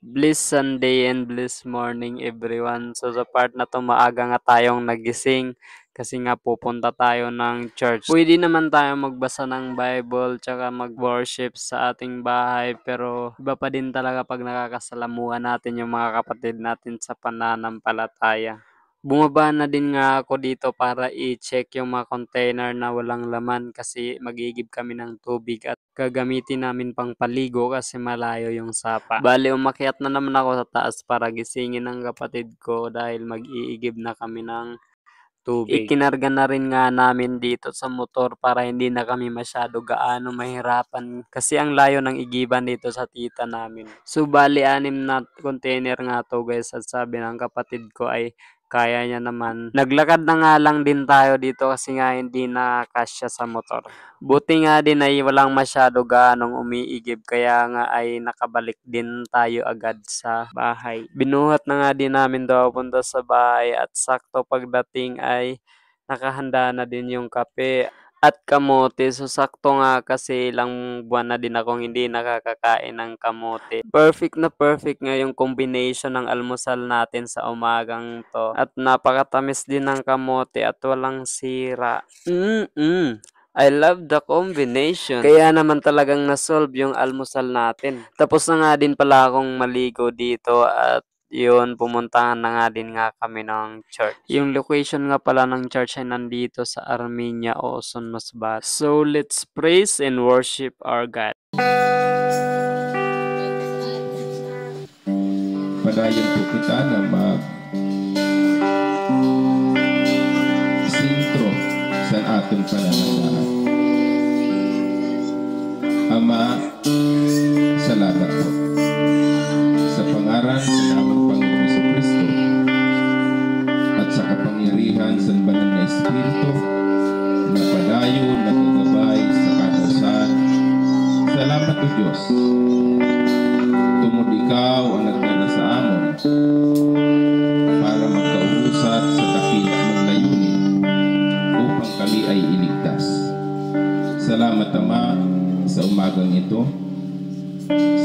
Bliss Sunday and bliss morning everyone. So sa part na 'to maaga nga tayong nagising kasi nga pupunta tayo ng church. Puwede naman tayong magbasa ng Bible tsaka mag-worship sa ating bahay pero iba pa din talaga 'pag nakakasalamuha natin yung mga kapatid natin sa pananampalataya. Bumaba na din nga ako dito para i-check yung mga container na walang laman kasi mag-iigib kami ng tubig at gagamitin namin pang paligo kasi malayo yung sapa. Bale, umakyat na naman ako sa taas para gisingin ang kapatid ko dahil mag-iigib na kami ng tubig. Ikinarga na rin nga namin dito sa motor para hindi na kami masyado gaano mahirapan kasi ang layo ng igiban dito sa tita namin. So bali 6 na container nga to guys at sabi ng kapatid ko ay kaya niya naman. Naglakad na nga lang din tayo dito kasi nga hindi na kasya sa motor. Buti nga din ay walang masyado gaanong umiigib kaya nga ay nakabalik din tayo agad sa bahay. Binuhat na nga din namin daw punta sa bahay at sakto pagdating ay nakahanda na din yung kape at kamote. So sakto nga kasi ilang buwan na din akong hindi nakakakain ng kamote. Perfect nga yung combination ng almusal natin sa umagang to. At napakatamis din ng kamote at walang sira. I love the combination. Kaya naman talagang nasolve yung almusal natin. Tapos na nga din pala akong maligo dito at yun, pumuntahan na nga din nga kami ng church. Yung location nga pala ng church ay nandito sa Armenia, Oson, Masbate. So, let's praise and worship our God. Padayon po kita na mag-sintro sa ating pananampalataya. Ama, salamat po sa pangaran ng aming Panginoong Jesucristo at sa kapangyarihan sa banal na Espiritu na padayon na gagabay sa kautusan. Salamat o Diyos. Tungod ikaw ang nagdala sa amon para magkausat sa dakila mong layunin upang kami ay iligtas. Salamat Ama sa umagang ito,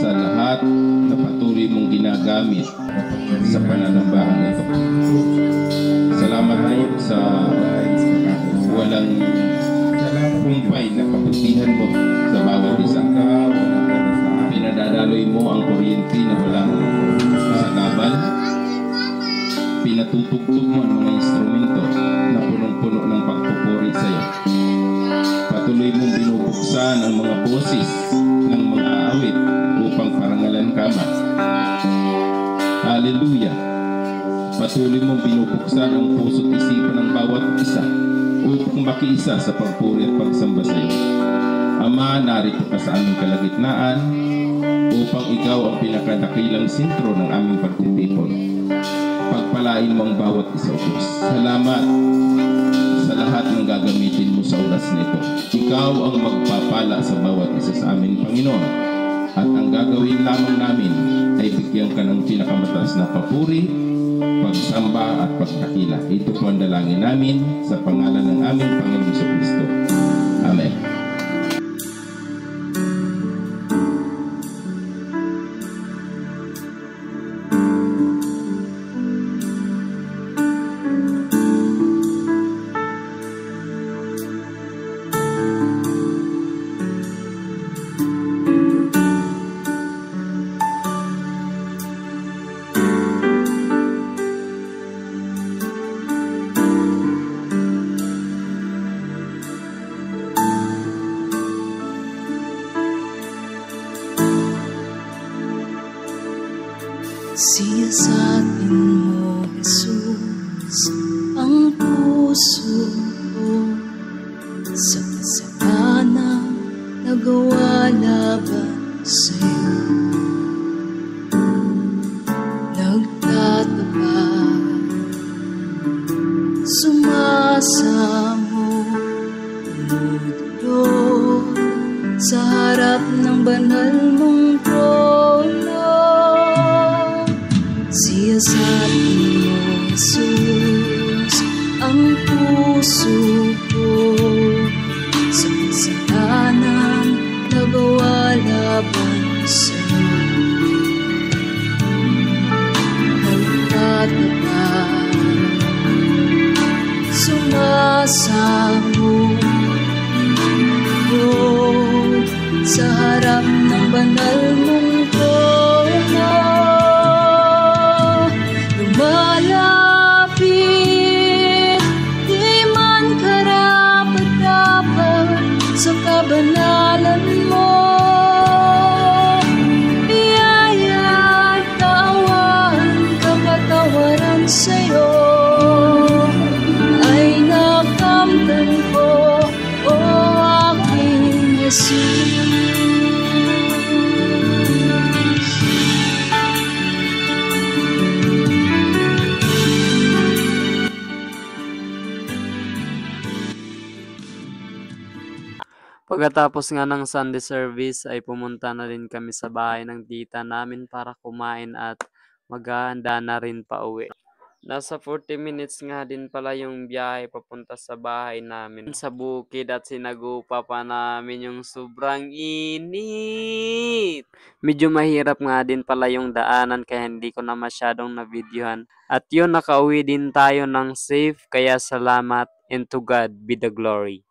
sa lahat na patuloy mong ginagamit sa pananambahan ito. Salamat tayo sa walang kumpay na kabutihan mo sa bawat isa. Pinadadaloy mo ang kuryente na walang sakabal. Pinatutugtog mo ang mga instrumento na punong-puno ng pagpupuri sa iyo. Patuloy mong binubuksan ang mga boses ng mga awit upang parangalan ka man. Hallelujah! Patuloy mong binubuksan ang puso't isipan ng bawat isa upang makiisa sa pagpuri at pagsamba sa iyo. Ama, narito ka sa aming kalagitnaan upang ikaw ang pinakadakilang sentro ng aming pagtitipon. Pagpalain mo ang bawat isa, Diyos. Salamat sa lahat ng gagamitin mo sa oras nito. Ikaw ang magpapala sa bawat isa sa amin, Panginoon. At ang gagawin lamang namin ay bigyan ka ng pinakamataas na papuri, pagsamba at pagdakila. Ito po ang dalangin namin sa pangalan ng aming Panginoong Jesucristo. Amen. Siyasatin mo, Jesus, ang puso ko sa kasalanan nagawa laban sa'yo. Nagtatapag, sumasamo, tumutulog sa harap ng banal mong trono. Siyasatin mo, Jesus, ang puso ko sa kasalanan nagawa laban sa'yo. Pagkatapos nga ng Sunday service ay pumunta na rin kami sa bahay ng tita namin para kumain at maghahanda na rin pauwi. Nasa 40 minutes nga din pala yung biyahe papunta sa bahay namin sa bukid at sinagupa pa namin yung sobrang init. Medyo mahirap nga din pala yung daanan kaya hindi ko na masyadong na-videohan. At yun, nakauwi din tayo ng safe kaya salamat and to God be the glory.